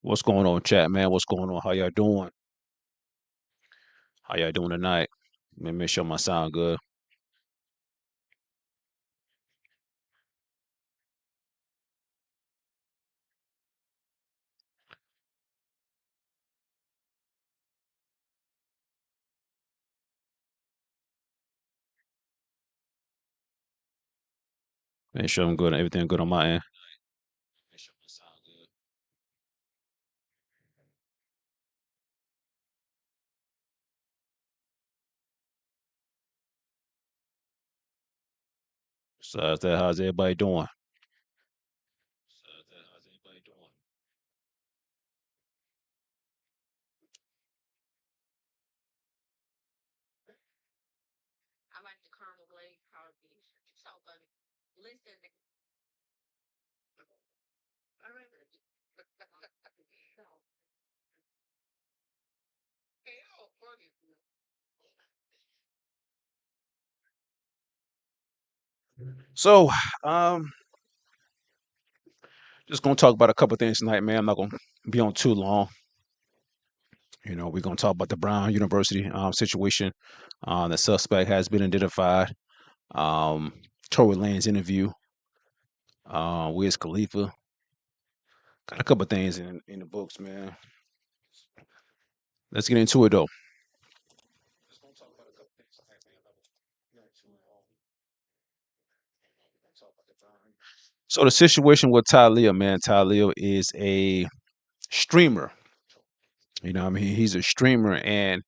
What's going on, chat, man? What's going on? How y'all doing? How y'all doing tonight? Let me make sure my sound good. Make sure I'm good. Everything good on my end. Make sure my sound good. Besides that, how's everybody doing? Besides that, how's everybody doing? So, um, just gonna talk about a couple things tonight, man. I'm not gonna be on too long. We're gonna talk about the Brown University situation. The suspect has been identified. Um, Tory Lane's interview. Wiz Khalifa. Got a couple things in the books, man. Let's get into it though. Just gonna talk about a couple things tonight, man. Not too long. Talk about the Brown. So the situation with Tylil, man, Tylil is a streamer. I mean, he's a streamer, and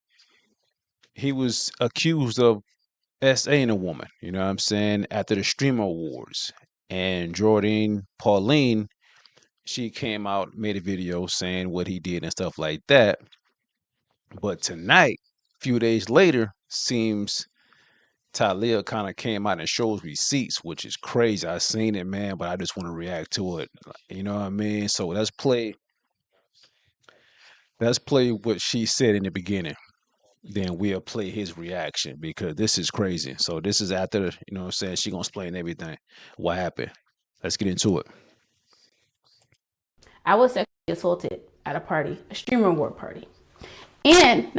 he was accused of SAing a woman. You know what I'm saying? After the streamer awards, and Jordan Pauline, she came out, made a video saying what he did and stuff like that. But tonight, a few days later, seems Tylil kind of came out and shows receipts, which is crazy. I seen it, man, but I just want to react to it. You know what I mean? So let's play what she said in the beginning. Then we'll play his reaction because this is crazy. So this is after, what I'm saying, she gonna explain everything. What happened? Let's get into it. I was sexually assaulted at a party, a streamer award party. And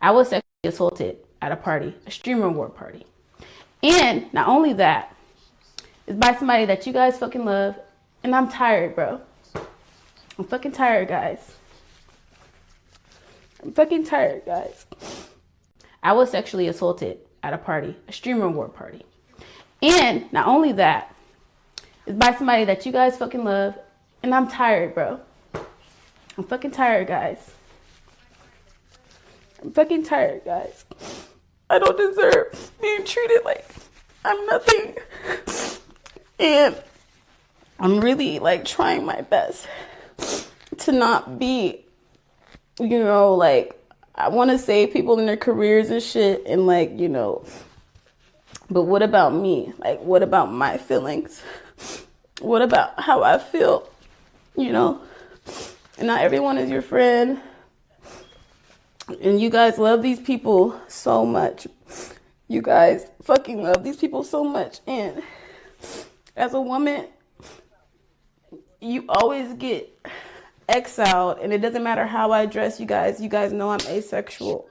I was sexually assaulted at a party, a streamer award party. And not only that, it's by somebody that you guys fucking love. And I'm tired, bro. I'm fucking tired, guys. I'm fucking tired, guys. I was sexually assaulted at a party, a streamer award party. And not only that, it's by somebody that you guys fucking love. And I'm tired, bro. I'm fucking tired, guys. I'm fucking tired, guys. I don't deserve being treated like I'm nothing. And I'm really like trying my best to not be, like I want to save people in their careers and shit. And but what about me? Like, what about my feelings? What about how I feel? And not everyone is your friend. And you guys love these people so much. You guys fucking love these people so much. And as a woman, you always get exiled. And it doesn't matter how I dress, you guys. You guys know I'm asexual.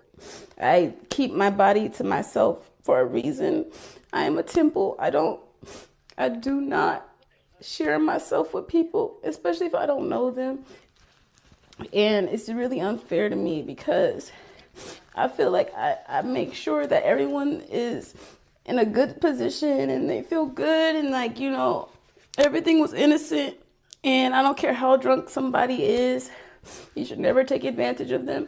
I keep my body to myself for a reason. I am a temple. I do not share myself with people, especially if I don't know them. And it's really unfair to me because I feel like I make sure that everyone is in a good position and they feel good and everything was innocent. And I don't care how drunk somebody is, you should never take advantage of them.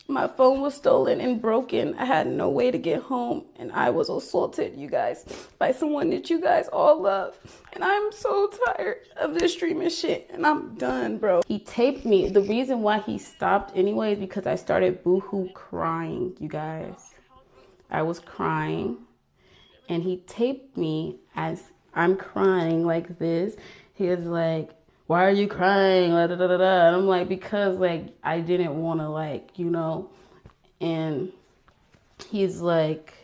My phone was stolen and broken. I had no way to get home. And I was assaulted, you guys, by someone that you guys all love. And I'm so tired of this streaming shit. And I'm done, bro. He taped me. The reason why he stopped anyway is because I started boohoo crying, you guys. I was crying. And he taped me as I'm crying like this. He was like, why are you crying? Da, da, da, da. And I'm like, because I didn't want to and he's like,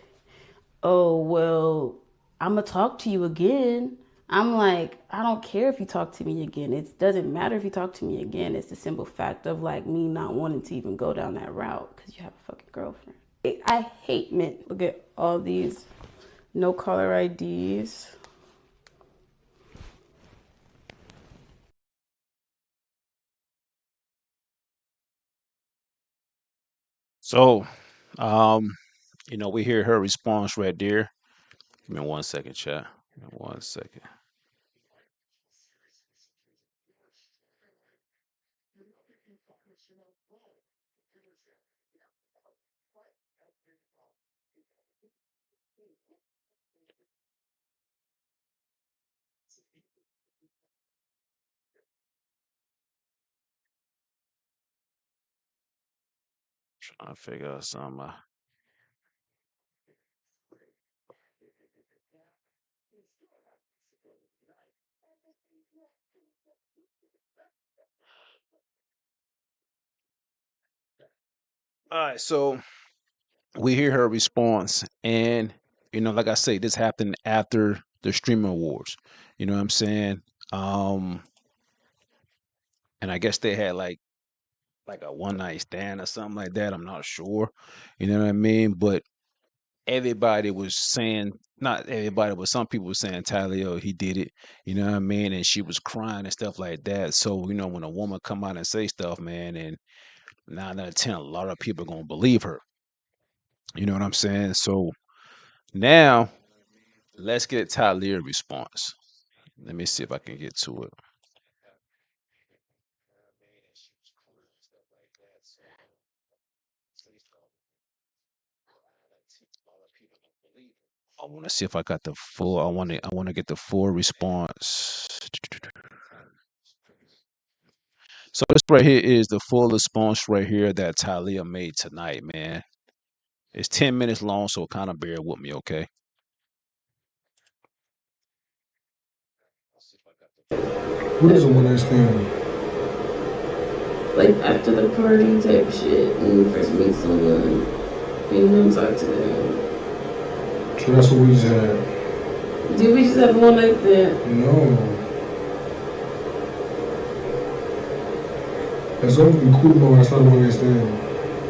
oh, well, I'm going to talk to you again. I'm like, I don't care if you talk to me again. It doesn't matter if you talk to me again. It's the simple fact of like me not wanting to even go down that route because you have a fucking girlfriend. I hate men. Look at all these no caller IDs. So, um, we hear her response right there. Give me 1 second, chat. Give me 1 second. Trying to figure out something. All right, so we hear her response, and like I say, this happened after the streaming awards. You know what I'm saying? Um, and I guess they had like a one night stand or something like that. I'm not sure. You know what I mean? But everybody was saying, not everybody, but some people were saying Tylil, he did it. You know what I mean? And she was crying and stuff like that. So when a woman come out and say stuff, man, and 9 out of 10, a lot of people gonna believe her. You know what I'm saying? So now let's get Tylil's response. Let me see if I can get to it. I want to see if I got the full. I want to get the full response. So this right here is the full response right here that Talia made tonight, man. It's 10 minutes long, so kind of bear with me, okay? What is a one night stand? Like after the party type shit, when you first meet someone, and you don't talk to them. So that's what we just had. Did we just have one night stand? No. As long as we cool about it, that's not a one night stand.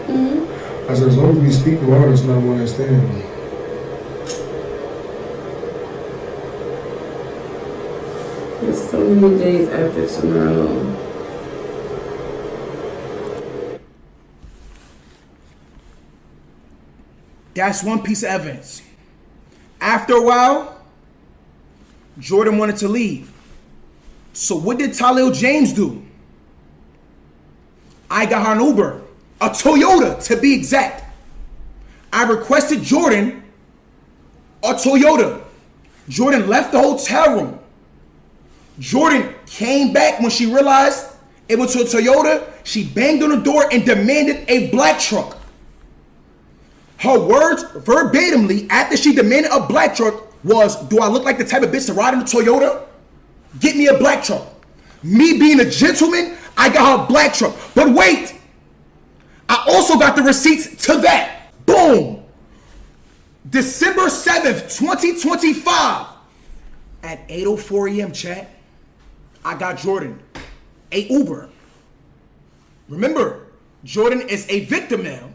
Mm-hmm. I said, as long as we speak about it, it's not a one night stand. It's so many days after tomorrow. That's one piece of evidence. After a while, Jordan wanted to leave. So what did Tylil James do? I got her an Uber, a Toyota to be exact. I requested Jordan a Toyota. Jordan left the hotel room. Jordan came back when she realized it was a Toyota. She banged on the door and demanded a black truck. Her words verbatimly after she demanded a black truck was, do I look like the type of bitch to ride in a Toyota? Get me a black truck. Me being a gentleman, I got her a black truck. But wait, I also got the receipts to that. Boom. December 7th, 2025 at 8:04 a.m. chat, I got Jordan a Uber. Remember, Jordan is a victim now.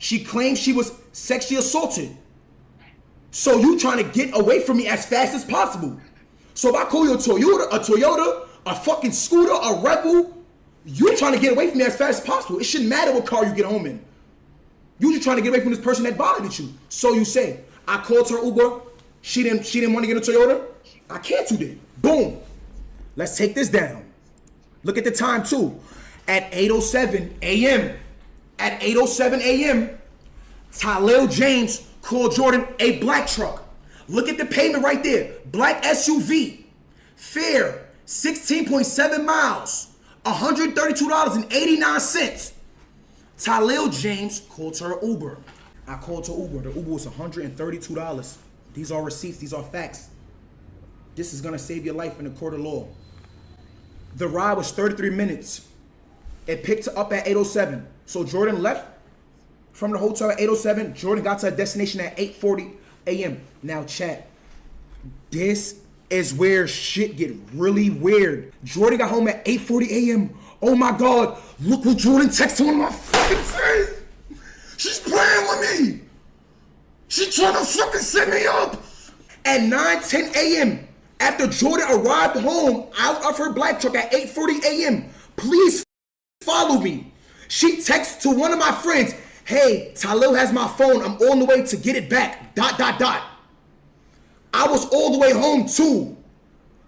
She claims she was sexually assaulted. So you trying to get away from me as fast as possible. So if I call you a Toyota, a fucking scooter, a Rebel, you're trying to get away from me as fast as possible. It shouldn't matter what car you get home in. You just trying to get away from this person that violated you. So you say, I called her Uber. She didn't want to get a Toyota. I canceled it. Boom. Let's take this down. Look at the time too. At 8:07 a.m. At 8:07 a.m., Tylil James called Jordan a black truck. Look at the payment right there. Black SUV. Fare, 16.7 miles. $132.89. Tylil James called her Uber. I called her Uber. The Uber was $132. These are receipts. These are facts. This is going to save your life in the court of law. The ride was 33 minutes. It picked her up at 8:07. So Jordan left from the hotel at 8:07. Jordan got to her destination at 8:40 a.m. Now chat, this is where shit get really weird. Jordan got home at 8:40 a.m. Oh my God, look what Jordan texted one of my fucking friends. She's playing with me. She trying to fucking set me up. At 9:10 a.m. after Jordan arrived home out of her black truck at 8:40 a.m. Please follow me. She texts to one of my friends, hey, Tylil has my phone. I'm on the way to get it back. ... I was all the way home too.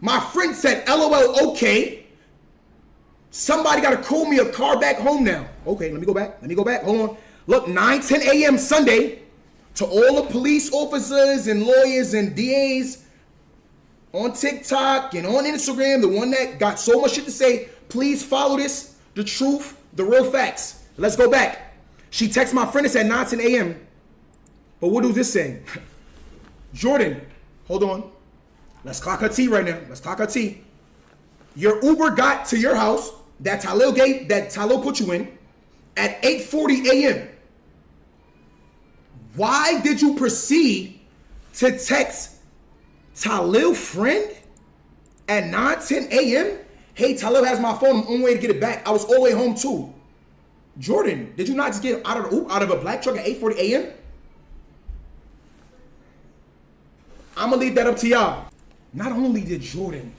My friend said, LOL, okay. Somebody gotta call me a car back home now. Okay, let me go back. Hold on. Look, 9:10 a.m. Sunday, to all the police officers and lawyers and DAs on TikTok and on Instagram, the one that got so much shit to say, please follow this, the truth, the real facts. Let's go back. She texted my friend, it's at 9:10 a.m. But what does this say? Jordan, hold on. Let's clock her T right now. Let's clock her T. Your Uber got to your house that Tylil put you in at 8:40 a.m. Why did you proceed to text Tylil friend at 9:10 a.m.? Hey, Tylil has my phone. I'm on the way to get it back. I was all the way home too. Jordan, did you not just get out of a black truck at 8:40 a.m.? I'm gonna leave that up to y'all. Not only did Jordan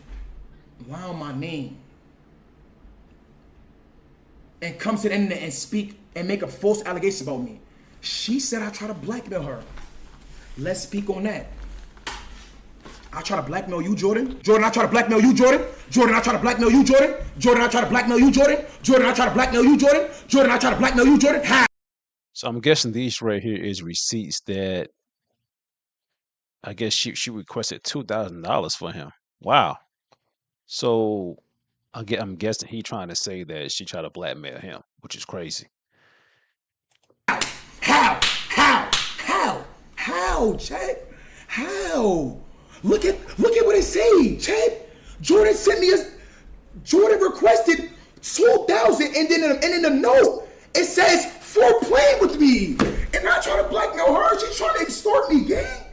lie on my name and come to the internet and speak and make a false allegation about me, she said I try to blackmail her. Let's speak on that. I try to blackmail you, Jordan. Jordan, I try to blackmail you, Jordan. Jordan, I try to blackmail you, Jordan. Jordan, I try to blackmail you, Jordan. Jordan, I try to blackmail you, Jordan. Jordan, I try to blackmail you, Jordan. How? So I'm guessing these right here is receipts that I guess she requested $2,000 for him. Wow. So I'm guessing he trying to say that she tried to blackmail him, which is crazy. How, Chad? How? Look at what it say, Chad. Jordan Jordan requested 2,000, and then in the note it says for playing with me, and not trying to blackmail her. She's trying to extort me, gang.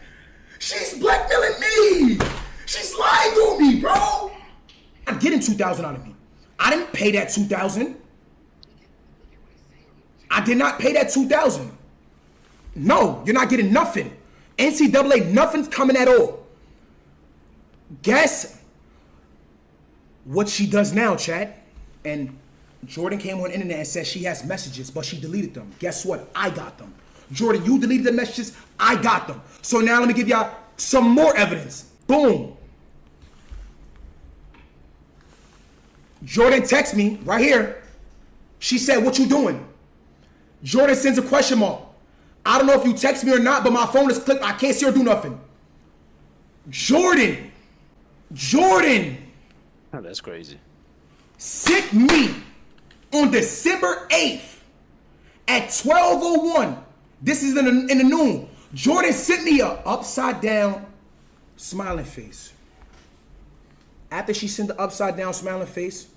She's blackmailing me. She's lying on me, bro. I'm getting 2,000 out of me. I didn't pay that 2,000. I did not pay that 2,000. No, you're not getting nothing. NCAA, nothing's coming at all. Guess what she does now, Chad? And Jordan came on the internet and said she has messages, but she deleted them. Guess what? I got them. Jordan, you deleted the messages. I got them. So now let me give y'all some more evidence. Boom. Jordan texts me right here. She said, what you doing? Jordan sends a question mark. I don't know if you text me or not, but my phone is clipped. I can't see her do nothing. Jordan. Oh, that's crazy. Sent me on December 8th at 12:01. This is in the noon. Jordan sent me a upside down smiling face. After she sent the upside down smiling face,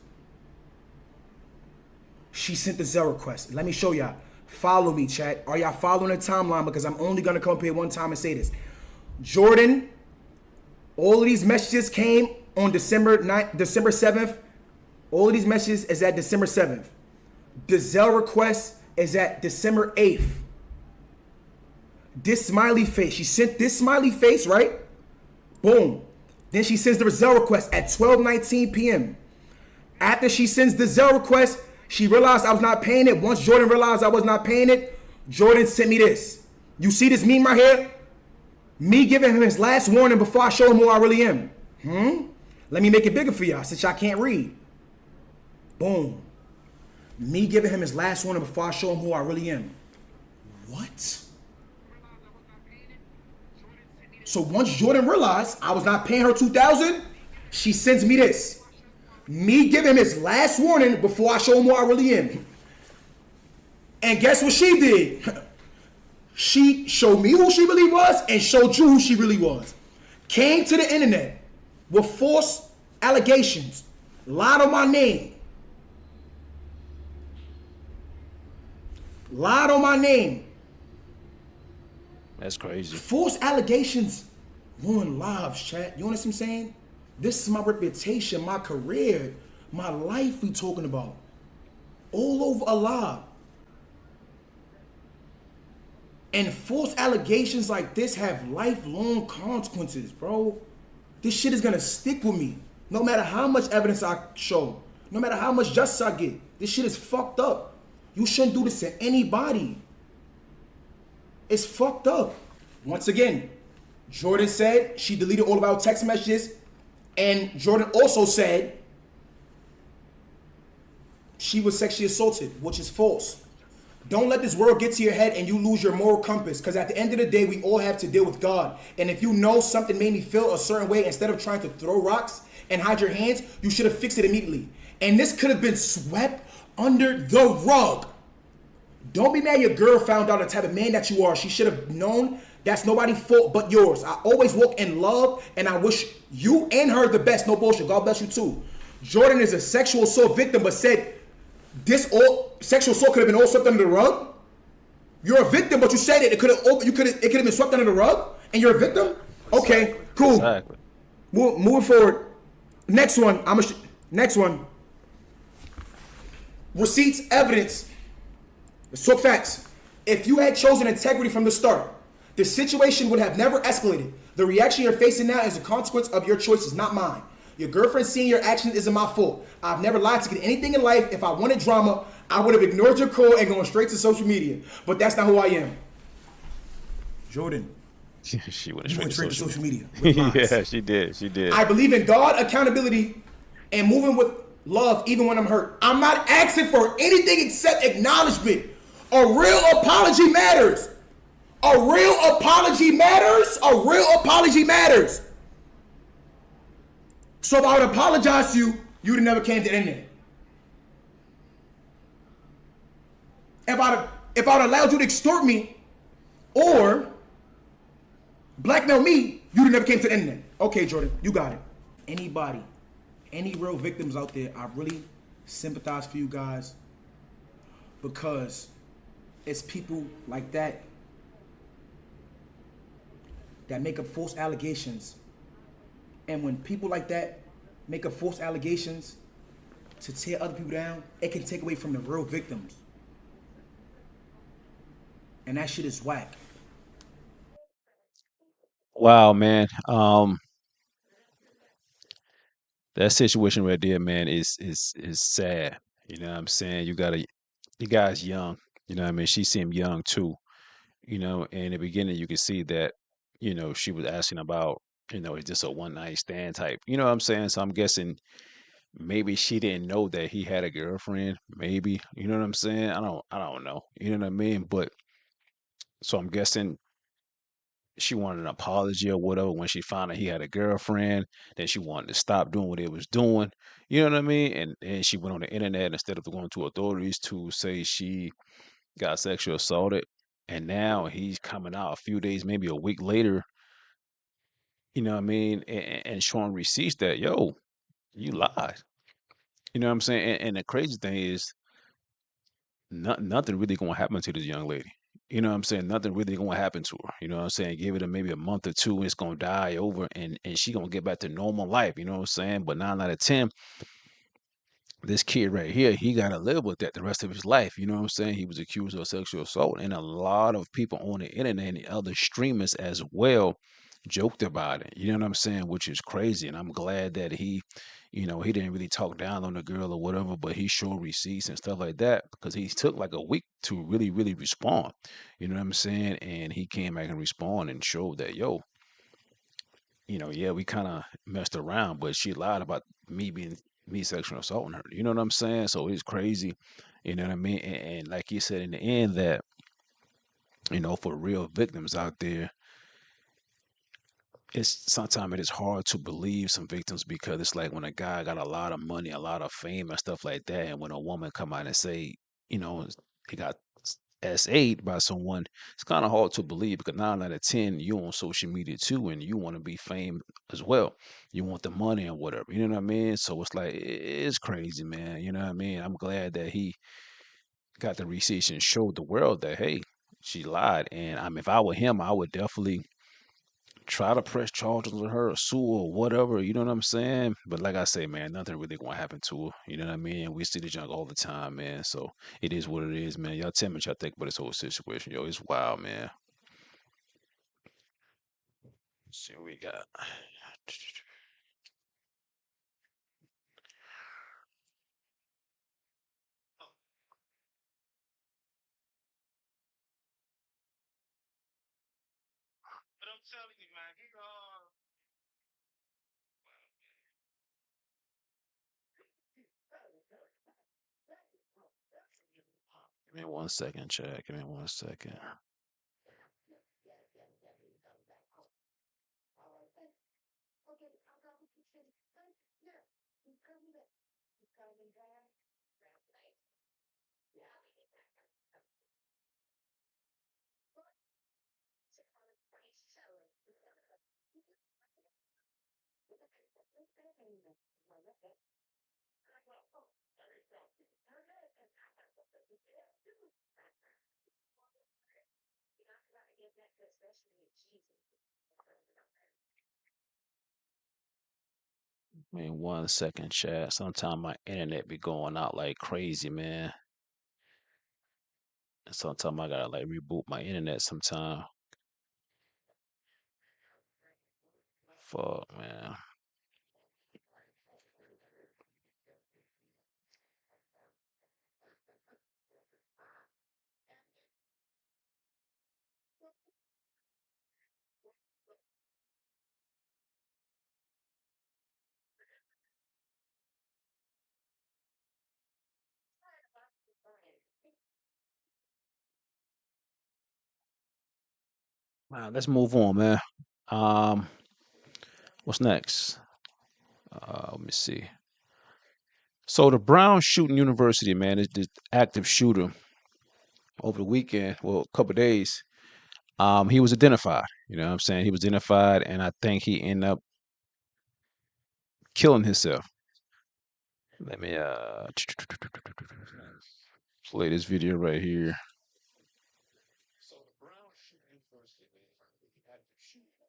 she sent the Zelle request. Let me show y'all. Follow me, chat. Are y'all following the timeline? Because I'm only gonna come up here one time and say this. Jordan, all of these messages came on December 7th. All of these messages is at December 7th. The Zelle request is at December 8th. This smiley face, she sent this smiley face, right? Boom. Then she sends the Zelle request at 12:19 p.m. After she sends the Zelle request, she realized I was not paying it. Once Jordan realized I was not paying it, Jordan sent me this. You see this meme right here? Me giving him his last warning before I show him who I really am. Let me make it bigger for y'all since y'all can't read. Boom. Me giving him his last warning before I show him who I really am. What? So once Jordan realized I was not paying her 2,000, she sends me this. Me giving him his last warning before I show him who I really am. And guess what she did? She showed me who she really was and showed you who she really was. Came to the internet with false allegations. Lied on my name. Lied on my name. That's crazy. False allegations ruin lives, chat. You understand what I'm saying? This is my reputation, my career, my life we talking about. All over Allah. And false allegations like this have lifelong consequences, bro. This shit is gonna stick with me. No matter how much evidence I show, no matter how much justice I get, this shit is fucked up. You shouldn't do this to anybody. It's fucked up. Once again, Jordan said she deleted all of our text messages, and Jordan also said she was sexually assaulted, which is false. Don't let this world get to your head and you lose your moral compass, because at the end of the day, we all have to deal with God. And if you know something made me feel a certain way, instead of trying to throw rocks and hide your hands, you should have fixed it immediately. And this could have been swept under the rug. Don't be mad your girl found out the type of man that you are. She should have known that's nobody's fault but yours. I always walk in love, and I wish you and her the best. No bullshit. God bless you too. Jordan is a sexual assault victim, but said this all sexual assault could have been all swept under the rug. You're a victim, but you said it. It could have been swept under the rug, and you're a victim. Okay, cool. Exactly. Moving forward. Next one. Next one. Receipts, evidence. Let's talk facts. If you had chosen integrity from the start, the situation would have never escalated. The reaction you're facing now is a consequence of your choices, not mine. Your girlfriend seeing your actions isn't my fault. I've never lied to get anything in life. If I wanted drama, I would have ignored your call and gone straight to social media. But that's not who I am. Jordan, She went you went straight to social social media. With lies. Yeah, she did. She did. I believe in God, accountability, and moving with love even when I'm hurt. I'm not asking for anything except acknowledgement. A real apology matters. A real apology matters. A real apology matters. So if I would apologize to you, you would have never came to the internet. If I'd allowed you to extort me or blackmail me, you'd have never came to the internet. Okay, Jordan, you got it. Anybody, any real victims out there, I really sympathize for you guys, because it's people like that that make up false allegations. And when people like that make up false allegations to tear other people down, it can take away from the real victims. And that shit is whack. Wow, man. That situation right there, man, is sad. You know what I'm saying? The guy's young. You know what I mean? She seemed young too. You know, and in the beginning you could see that, she was asking about, is this a one night stand type? You know what I'm saying? So I'm guessing maybe she didn't know that he had a girlfriend. Maybe. You know what I'm saying? I don't know. You know what I mean? But so I'm guessing she wanted an apology or whatever when she found out he had a girlfriend. Then she wanted to stop doing what he was doing. You know what I mean? And she went on the internet instead of going to authorities to say she got sexually assaulted. And now he's coming out a few days, maybe a week later, you know what I mean? And showing receipts that, yo, you lied. You know what I'm saying? And the crazy thing is, nothing really gonna happen to this young lady. You know what I'm saying? Nothing really gonna happen to her. You know what I'm saying? Give it maybe a month or two, it's gonna die over, and she gonna get back to normal life. You know what I'm saying? But 9 out of 10, this kid right here, he gotta live with that the rest of his life. You know what I'm saying? He was accused of sexual assault, and a lot of people on the internet and other streamers as well joked about it. You know what I'm saying? Which is crazy. And I'm glad that he didn't really talk down on the girl or whatever, but he showed receipts and stuff like that, because he took like a week to really, really respond. You know what I'm saying? And he came back and respond and showed that, yo, yeah, we kind of messed around, but she lied about me sexual assaulting her. You know what I'm saying? So it's crazy. You know what I mean? And like you said in the end, that for real victims out there, it's sometimes it is hard to believe some victims, because it's like when a guy got a lot of money, a lot of fame and stuff like that, and when a woman come out and say, he got S8 by someone, it's kind of hard to believe, because 9 out of 10, you on social media too, and you want to be famed as well. You want the money and whatever. You know what I mean? So it's like it's crazy, man. You know what I mean? I'm glad that he got the receipts and showed the world that, hey, she lied. And if I were him, I would definitely try to press charges on her or sue or whatever, you know what I'm saying? But like I say, man, nothing really gonna happen to her. You know what I mean? We see the junk all the time, man. So it is what it is, man. Y'all tell me what y'all think about this whole situation, yo. It's wild, man. Let's see what we got. But I'm telling you, man, give me 1 second, Chad. Give me 1 second. Give me 1 second, Chad. Sometimes my internet be going out like crazy, man. And sometimes I gotta like reboot my internet sometime. Fuck, man. Let's move on, man. Um, what's next? Let me see. So the Brown Shooting University, man, is the active shooter over the weekend, well, a couple of days. He was identified. You know what I'm saying? He was identified, and I think he ended up killing himself. Let me play this video right here. So the Brown Shooting University, man, is the active shooter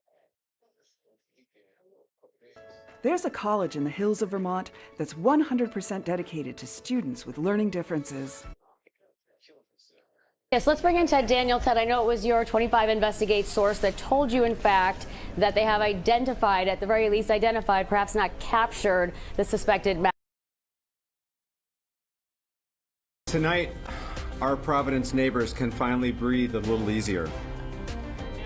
over the weekend, a couple of days. There's a college in the hills of Vermont that's 100% dedicated to students with learning differences. Yes, let's bring in Ted Daniel. Ted, I know it was your 25 Investigate source that told you, in fact, that they have identified, at the very least identified, perhaps not captured, the suspected. Tonight, our Providence neighbors can finally breathe a little easier.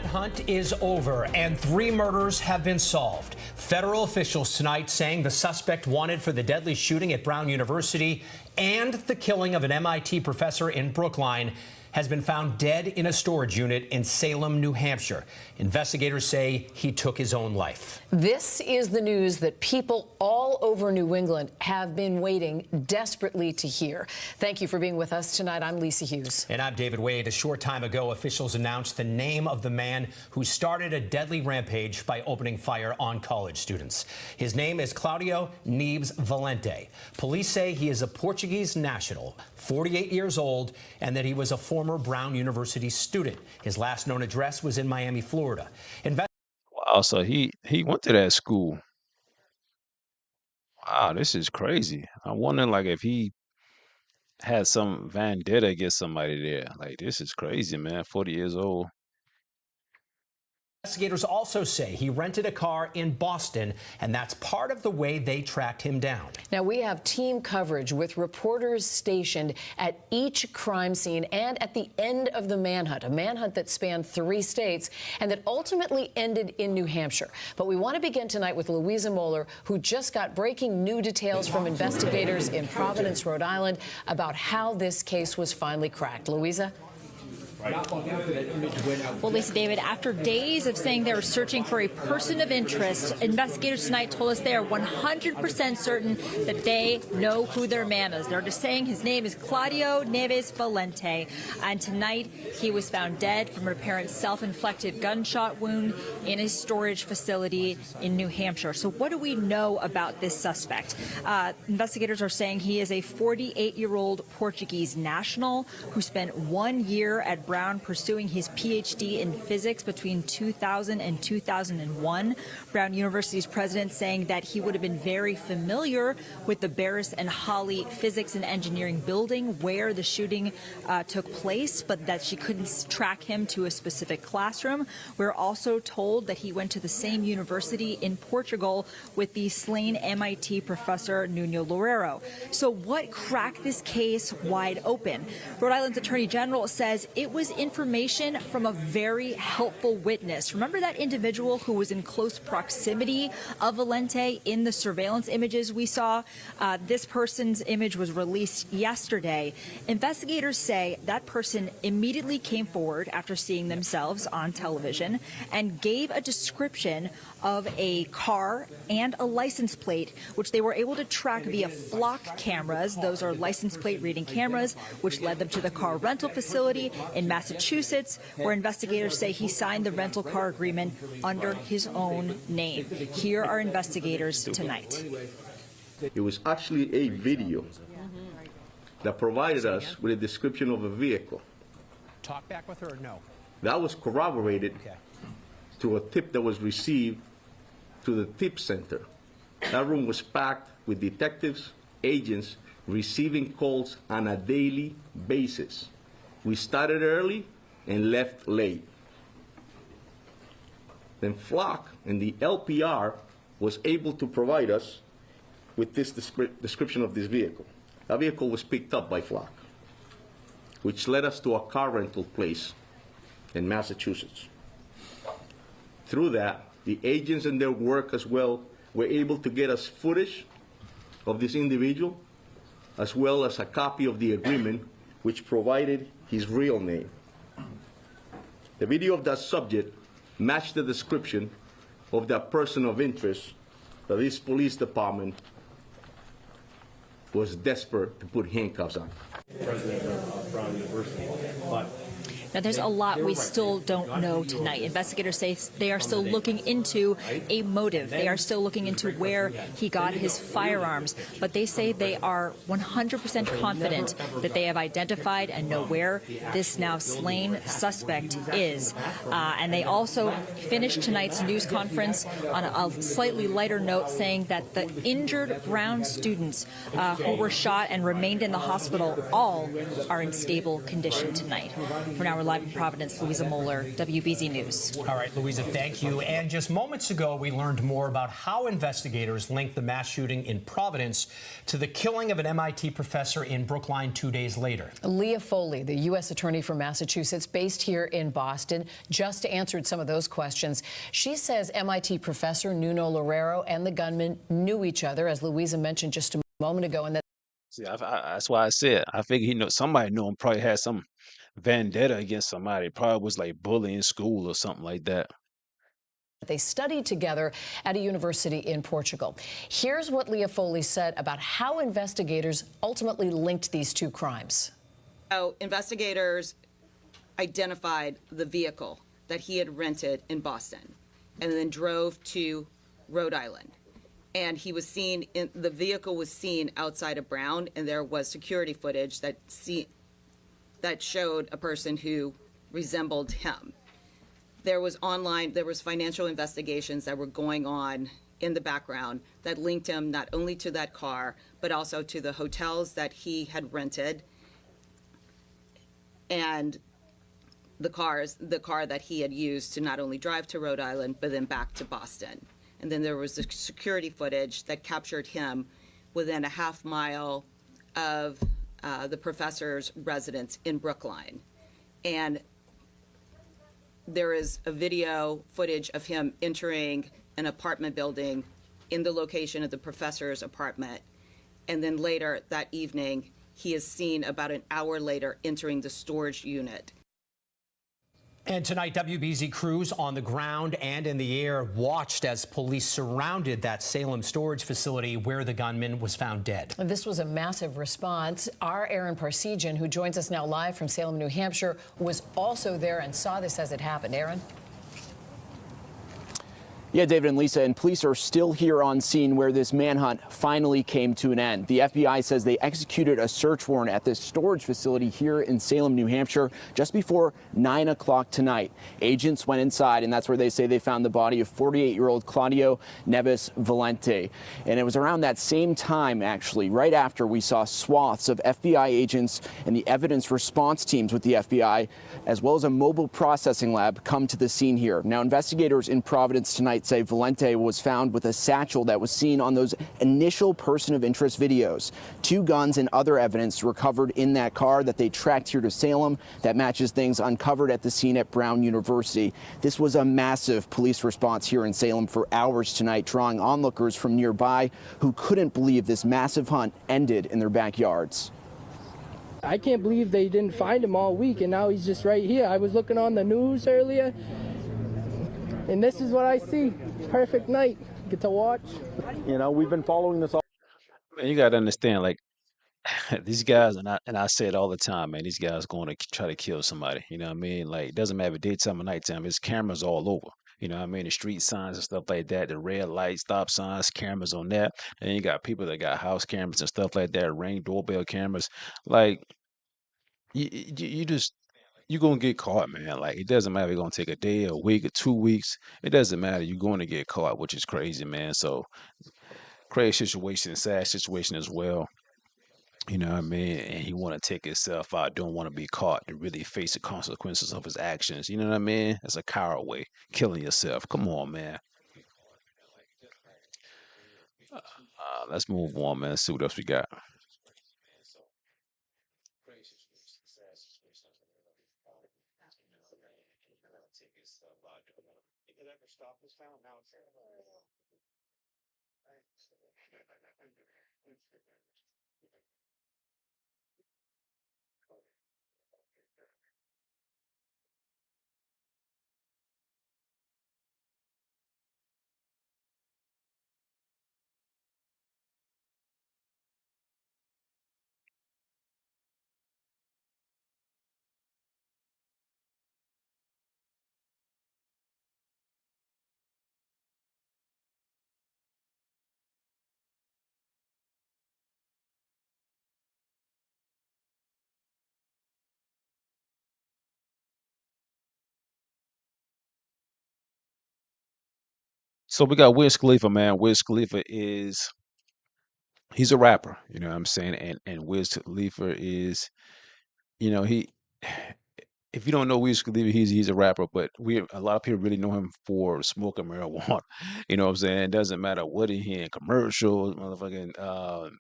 Hunt is over and 3 murders have been solved. Federal officials tonight saying the suspect wanted for the deadly shooting at Brown University and the killing of an MIT professor in Brookline has been found dead in a storage unit in Salem, New Hampshire. Investigators say he took his own life. This is the news that people all over New England have been waiting desperately to hear. Thank you for being with us tonight. I'm Lisa Hughes. And I'm David Wade. A short time ago, officials announced the name of the man who started a deadly rampage by opening fire on college students. His name is Claudio Neves Valente. Police say he is a Portuguese national, 48 years old, and that he was a former Brown University student. His last known address was in Miami, Florida. Wow, so he went to that school. Wow, this is crazy. I'm wondering like if he had some vendetta against somebody there. Like this is crazy, man. 40 years old. Investigators also say he rented a car in Boston, and that's part of the way they tracked him down. Now, we have team coverage with reporters stationed at each crime scene and at the end of the manhunt, a manhunt that spanned 3 states and that ultimately ended in New Hampshire. But we want to begin tonight with Louisa Moeller, who just got breaking new details from investigators in Providence, Rhode Island, about how this case was finally cracked. Louisa? Well, Lisa, David, after days of saying they were searching for a person of interest, investigators tonight told us they are 100% certain that they know who their man is. They're just saying his name is Claudio Neves Valente, and tonight he was found dead from an apparent self-inflicted gunshot wound in a storage facility in New Hampshire. So what do we know about this suspect? Investigators are saying he is a 48-year-old Portuguese national who spent 1 year at Brown Brown pursuing his PhD in physics between 2000 and 2001. Brown University's president saying that he would have been very familiar with the Barris and Holly Physics and Engineering building where the shooting took place, but that she couldn't track him to a specific classroom. We're also told that he went to the same university in Portugal with the slain MIT professor Nuno Loureiro. So what cracked this case wide open? Rhode Island's Attorney General says it was information from a very helpful witness. Remember that individual who was in close proximity of Valente in the surveillance images we saw? This person's image was released yesterday. Investigators say that person immediately came forward after seeing themselves on television and gave a description of a car and a license plate, which they were able to track via flock cameras. Those are license plate reading cameras, which led them to the car rental facility in Massachusetts, where investigators say he signed the rental car agreement under his own name. Here are investigators tonight. It was actually a video that provided us with a description of a vehicle. Talk back with her or no? That was corroborated to a tip that was received to the tip center. That room was packed with detectives, agents receiving calls on a daily basis. We started early and left late. Then Flock and the LPR was able to provide us with this description of this vehicle. That vehicle was picked up by Flock, which led us to a car rental place in Massachusetts. Through that, the agents and their work as well were able to get us footage of this individual, as well as a copy of the agreement, which provided his real name. The video of that subject matched the description of that person of interest that this police department was desperate to put handcuffs on. President of Brown University, but now, there's a lot we still don't know tonight. Investigators say they are still looking into a motive. They are still looking into where he got his firearms. But they say they are 100% confident that they have identified and know where this now slain suspect is. And they also finished tonight's news conference on a slightly lighter note, saying that the injured Brown students who were shot and remained in the hospital all are in stable condition tonight. For now, we're live in Providence. Louisa Moeller, WBZ News. All right, Louisa, thank you. And just moments ago, we learned more about how investigators linked the mass shooting in Providence to the killing of an MIT professor in Brookline 2 days later. Leah Foley, the U.S. Attorney for Massachusetts, based here in Boston, just answered some of those questions. She says MIT professor Nuno Loureiro and the gunman knew each other, as Louisa mentioned just a moment ago, and that. See, that's why I said I figured somebody knew him. Probably had some vendetta against somebody. Probably was like bullying school or something like that. They studied together at a university in Portugal. Here's what Leah Foley said about how investigators ultimately linked these two crimes. So investigators identified the vehicle that he had rented in Boston and then drove to Rhode Island. And he was seen the vehicle was seen outside of Brown, and there was security footage that showed a person who resembled him. There was financial investigations that were going on in the background that linked him not only to that car, but also to the hotels that he had rented and the car that he had used to not only drive to Rhode Island, but then back to Boston. And then there was the security footage that captured him within a half mile of the professor's residence in Brookline. And there is a video footage of him entering an apartment building in the location of the professor's apartment. And then later that evening, he is seen about an hour later entering the storage unit. And tonight, WBZ crews on the ground and in the air watched as police surrounded that Salem storage facility where the gunman was found dead. This was a massive response. Our Aaron Parsegian, who joins us now live from Salem, New Hampshire, was also there and saw this as it happened. Aaron? Yeah, David and Lisa, and police are still here on scene where this manhunt finally came to an end. The FBI says they executed a search warrant at this storage facility here in Salem, New Hampshire, just before 9 o'clock tonight. Agents went inside, and that's where they say they found the body of 48-year-old Claudio Neves Valente. And it was around that same time, actually, right after we saw swaths of FBI agents and the evidence response teams with the FBI, as well as a mobile processing lab, come to the scene here. Now, investigators in Providence tonight say Valente was found with a satchel that was seen on those initial person of interest videos. 2 guns and other evidence recovered in that car that they tracked here to Salem that matches things uncovered at the scene at Brown University. This was a massive police response here in Salem for hours tonight, drawing onlookers from nearby who couldn't believe this massive hunt ended in their backyards. I can't believe they didn't find him all week, and now he's just right here. I was looking on the news earlier, and this is what I see. Perfect night. Get to watch. You know, we've been following this all. Man, you gotta understand, like these guys, and I say it all the time, man. These guys going to try to kill somebody. You know what I mean? Like, it doesn't matter daytime or nighttime. There's cameras all over. You know what I mean? The street signs and stuff like that, the red light, stop signs, cameras on that. And you got people that got house cameras and stuff like that, ring doorbell cameras. Like, you just you're gonna get caught, man. Like, it doesn't matter if it's gonna take a day, a week, or 2 weeks. It doesn't matter. You're going to get caught, which is crazy, man. So crazy situation, sad situation as well. You know what I mean? And he want to take himself out, don't want to be caught and really face the consequences of his actions. You know what I mean? That's a coward way, killing yourself. Come on, man. Let's move on, man. See what else we got. So we got Wiz Khalifa, man. Wiz Khalifa is he's a rapper, you know what I'm saying? And Wiz Khalifa is, he if you don't know Wiz Khalifa, he's a rapper, but we a lot of people really know him for smoking marijuana. You know what I'm saying? It doesn't matter what he in commercials, motherfucking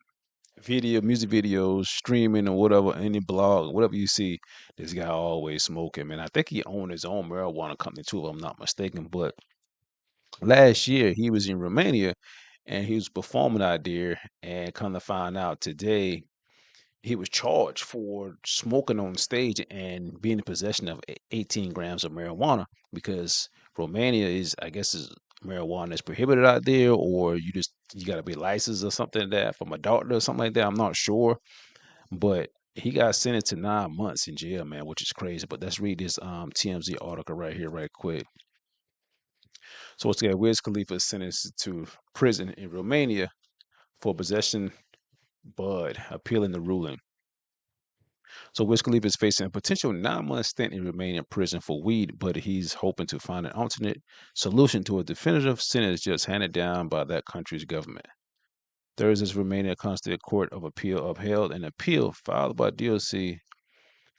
music videos, streaming or whatever, any blog, whatever you see, this guy always smoking, man. I think he owned his own marijuana company too, if I'm not mistaken. But last year he was in Romania and he was performing out there, and come to find out today he was charged for smoking on stage and being in possession of 18 grams of marijuana, because Romania is, I guess, is marijuana is prohibited out there, or you got to be licensed or something like that from a doctor or something like that. I'm not sure, but he got sentenced to 9 months in jail, man, which is crazy. But let's read this TMZ article right here, right quick. So it's got Wiz Khalifa is sentenced to prison in Romania for possession bud, appealing the ruling. So Wiz Khalifa is facing a potential 9 month stint in Romanian prison for weed, but he's hoping to find an alternate solution to a definitive sentence just handed down by that country's government. Thursday's Romania Constitutional Court of Appeal upheld an appeal filed by DOC,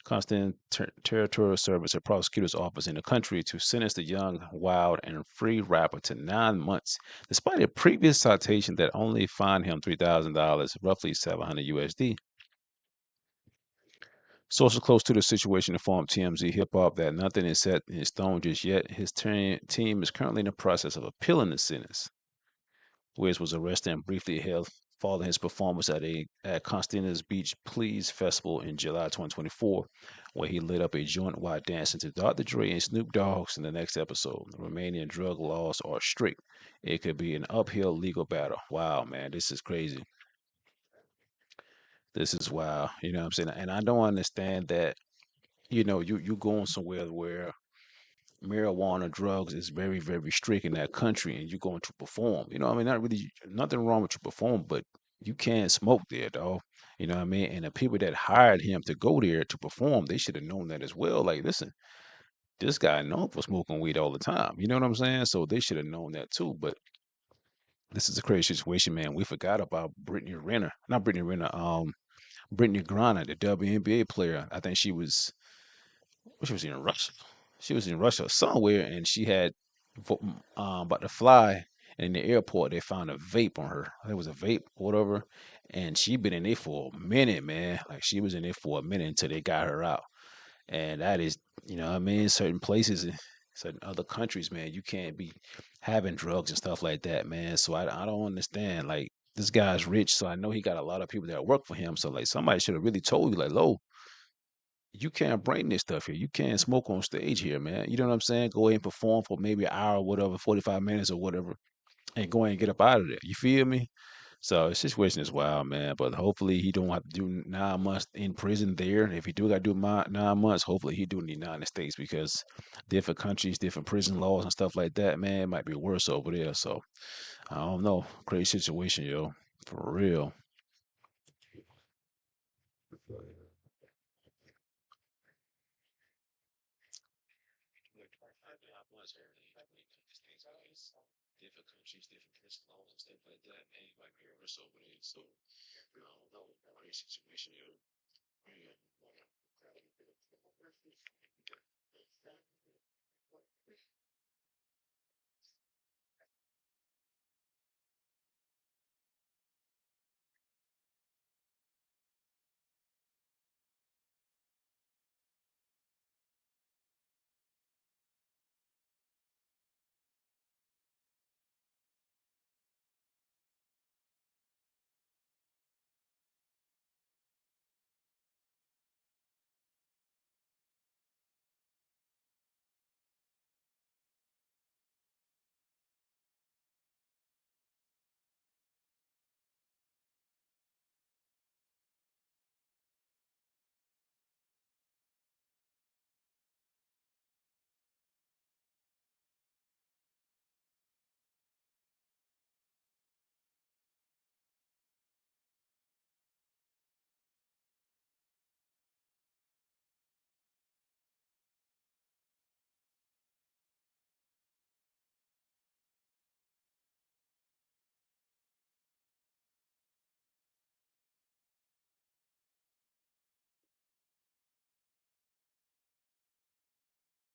Constant Territorial Service, a prosecutor's office in the country, to sentence the young, wild, and free rapper to 9 months, despite a previous citation that only fined him $3,000, roughly 700 USD. Sources close to the situation informed TMZ Hip Hop that nothing is set in stone just yet. His team is currently in the process of appealing the sentence. Wiz was arrested and briefly held following his performance at Constantina's Beach Please Festival in July 2024, where he lit up a joint while dancing to Dr. Dre and Snoop Dogg's in the next episode. The Romanian drug laws are strict. It could be an uphill legal battle. Wow, man, this is crazy. This is wild. You know what I'm saying? And I don't understand that, you going somewhere where marijuana, drugs is very, very strict in that country, and you're going to perform. You know, what I mean, not really nothing wrong with you perform, but you can't smoke there, dog. You know what I mean? And the people that hired him to go there to perform, they should have known that as well. Like, listen, this guy known for smoking weed all the time. You know what I'm saying? So they should have known that too. But this is a crazy situation, man. We forgot about Brittany Renner, not Brittany Renner, Brittany Griner, the WNBA player. I think she was in Russia. She was in Russia somewhere, and she had about to fly. And in the airport, they found a vape on her. It was a vape, or whatever, and she been in there for a minute, man. Like she was in there for a minute until they got her out. And that is, you know what I mean, certain places, certain other countries, man, you can't be having drugs and stuff like that, man. So I don't understand. Like this guy's rich, so I know he got a lot of people that work for him. So like somebody should have really told you, like, Lo, you can't bring this stuff here. You can't smoke on stage here, man. You know what I'm saying? Go ahead and perform for maybe an hour, whatever, 45 minutes or whatever, and go ahead and get up out of there. You feel me? So the situation is wild, man. But hopefully he don't have to do 9 months in prison there. If he do got to do 9 months, hopefully he do in the United States because different countries, different prison laws and stuff like that, man, it might be worse over there. So I don't know. Crazy situation, yo. For real. Different countries, different prison laws and stuff like that, man, it might be worse over there. So I don't know. Crazy situation, yo. Yeah.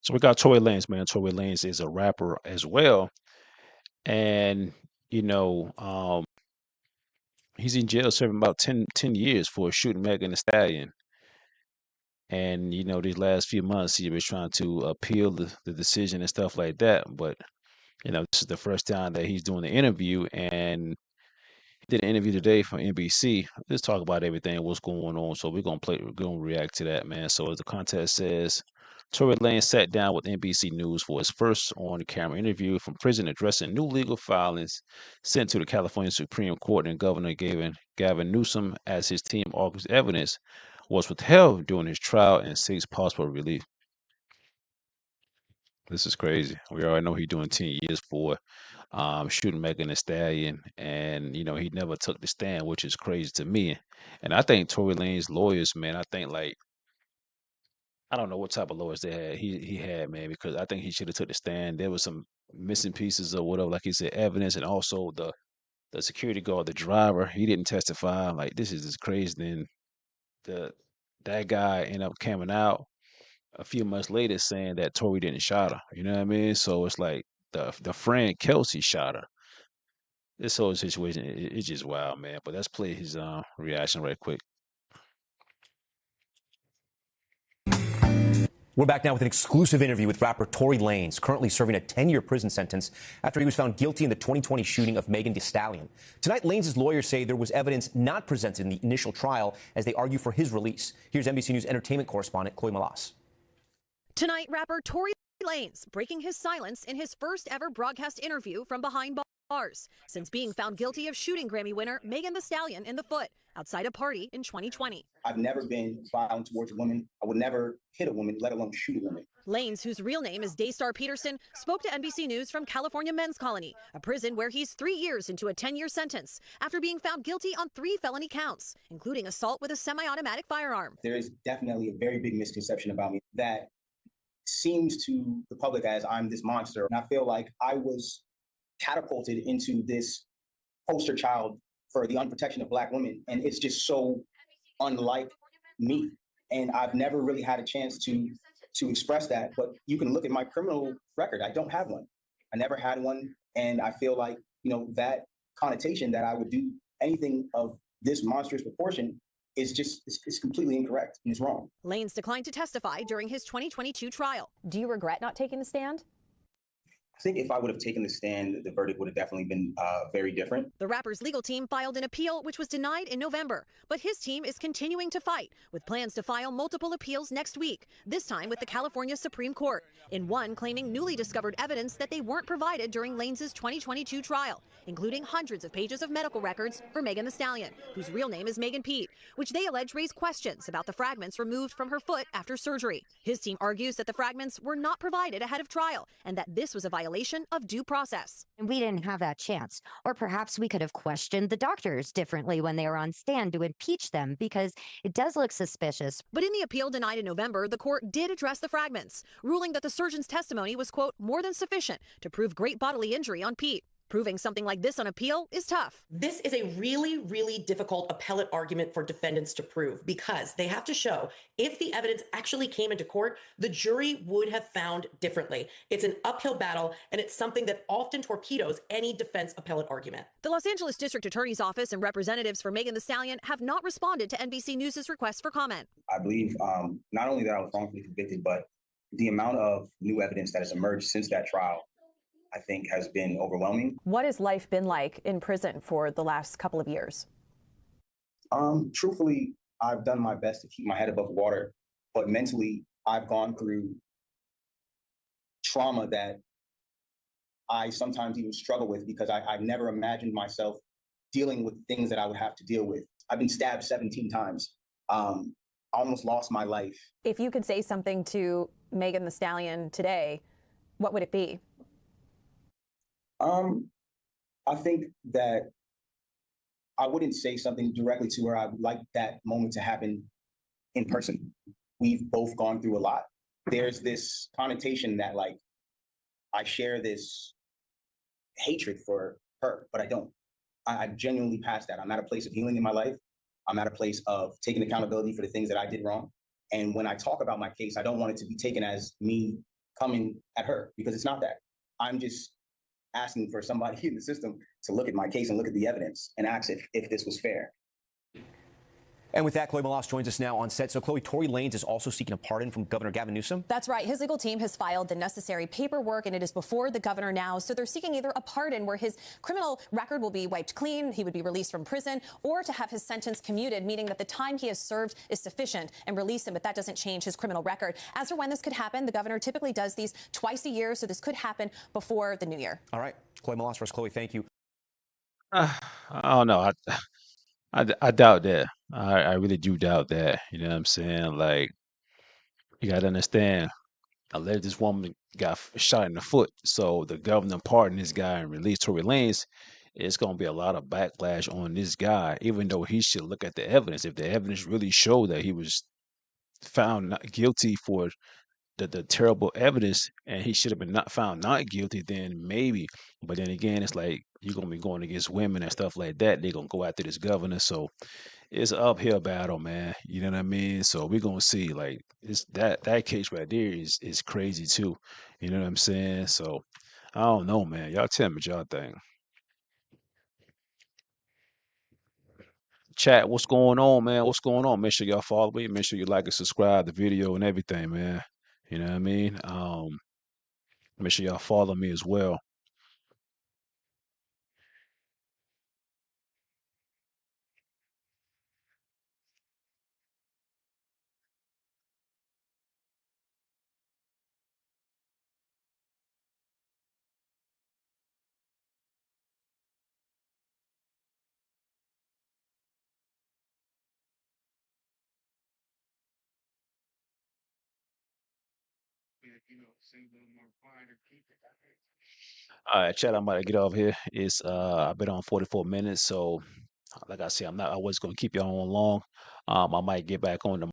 So we got Tory Lanez, man. Tory Lanez is a rapper as well, and you know, he's in jail serving about 10 years for shooting Megan Thee Stallion. And you know, these last few months, he was trying to appeal the decision and stuff like that. But you know, this is the first time that he's doing the interview, and did an interview today for NBC. Let's talk about everything, what's going on. So we're gonna react to that, man. So as the contest says, Tory Lanez sat down with NBC News for his first on-camera interview from prison, addressing new legal filings sent to the California Supreme Court, and Governor Gavin Newsom, as his team argues evidence was withheld during his trial and seeks possible relief. This is crazy. We already know he's doing 10 years for shooting Megan Thee Stallion, and you know he never took the stand, which is crazy to me. And I think Tory Lane's lawyers, man, I think like I don't know what type of lawyers they had. He had, man, because I think he should have took the stand. There was some missing pieces or whatever, like he said, evidence, and also the security guard, the driver, he didn't testify. Like this is just crazy. Then the that guy ended up coming out a few months later saying that Tory didn't shot her. You know what I mean? So it's like the friend Kelsey shot her. This whole situation, it's just wild, man. But let's play his reaction right quick. We're back now with an exclusive interview with rapper Tory Lanez, currently serving a 10-year prison sentence after he was found guilty in the 2020 shooting of Megan Thee Stallion. Tonight, Lanez's lawyers say there was evidence not presented in the initial trial as they argue for his release. Here's NBC News entertainment correspondent Chloe Malas. Tonight, rapper Tory Lanez breaking his silence in his first ever broadcast interview from behind Bars since being found guilty of shooting Grammy winner Megan Thee Stallion in the foot outside a party in 2020. I've never been violent towards a woman. I would never hit a woman, let alone shoot a woman. Lanes, whose real name is Daystar Peterson, spoke to NBC News from California Men's Colony, a prison where he's 3 years into a 10-year sentence after being found guilty on 3 felony counts, including assault with a semi-automatic firearm. There is definitely a very big misconception about me that seems to the public as I'm this monster. And I feel like I was catapulted into this poster child for the unprotection of Black women. And it's just so unlike me. And I've never really had a chance to express that. But you can look at my criminal record. I don't have one. I never had one. And I feel like, that connotation that I would do anything of this monstrous proportion is just, it's completely incorrect and it's wrong. Lanes declined to testify during his 2022 trial. Do you regret not taking the stand? I think if I would have taken the stand, the verdict would have definitely been very different. The rapper's legal team filed an appeal, which was denied in November. But his team is continuing to fight, with plans to file multiple appeals next week, this time with the California Supreme Court, in one claiming newly discovered evidence that they weren't provided during Lanes' 2022 trial, including hundreds of pages of medical records for Megan Thee Stallion, whose real name is Megan Pete, which they allege raise questions about the fragments removed from her foot after surgery. His team argues that the fragments were not provided ahead of trial and that this was a violation of due process. And we didn't have that chance. Or perhaps we could have questioned the doctors differently when they were on stand to impeach them, because it does look suspicious. But in the appeal denied in November, the court did address the fragments, ruling that the surgeon's testimony was, quote, more than sufficient to prove great bodily injury on Pete. Proving something like this on appeal is tough. This is a really, really difficult appellate argument for defendants to prove, because they have to show if the evidence actually came into court, the jury would have found differently. It's an uphill battle, and it's something that often torpedoes any defense appellate argument. The Los Angeles District Attorney's Office and representatives for Megan Thee Stallion have not responded to NBC News' request for comment. I believe not only that I was wrongfully convicted, but the amount of new evidence that has emerged since that trial, I think, has been overwhelming. What has life been like in prison for the last couple of years? Truthfully, I've done my best to keep my head above water, but mentally, I've gone through trauma that I sometimes even struggle with, because I never imagined myself dealing with things that I would have to deal with. I've been stabbed 17 times. I almost lost my life. If you could say something to Megan Thee Stallion today, what would it be? I think that I wouldn't say something directly to her. I would like that moment to happen in person. We've both gone through a lot. There's this connotation that, like, I share this hatred for her, but I don't. I'm genuinely past that. I'm at a place of healing in my life. I'm at a place of taking accountability for the things that I did wrong. And when I talk about my case, I don't want it to be taken as me coming at her, because it's not that. I'm just asking for somebody in the system to look at my case and look at the evidence and ask if this was fair. And with that, Chloe Malas joins us now on set. So, Chloe, Tory Lanez is also seeking a pardon from Governor Gavin Newsom? That's right. His legal team has filed the necessary paperwork, and it is before the governor now. So they're seeking either a pardon where his criminal record will be wiped clean, he would be released from prison, or to have his sentence commuted, meaning that the time he has served is sufficient, and release him, but that doesn't change his criminal record. As for when this could happen, the governor typically does these twice a year, so this could happen before the new year. All right. Chloe Malas for us. Chloe, thank you. I don't know. I doubt that. I really do doubt that. You know what I'm saying? Like, you got to understand, alleged this woman got shot in the foot. So the governor pardoned this guy and released Tory Lanez. It's going to be a lot of backlash on this guy, even though he should look at the evidence. If the evidence really showed that he was found not guilty for the terrible evidence and he should have been not found not guilty, then maybe. But then again, it's like you're going to be going against women and stuff like that. They're going to go after this governor. So it's an uphill battle, man. You know what I mean? So we're going to see. Like, it's that case right there is crazy too. You know what I'm saying? So I don't know, man. Y'all tell me what y'all think. Chat, what's going on, man? What's going on? Make sure y'all follow me. Make sure you like and subscribe the video and everything, man. You know what I mean? Make sure y'all follow me as well. All right, Chad, I'm about to get off here. It's I've been on 44 minutes, so like I said, I was gonna keep you on long. I might get back on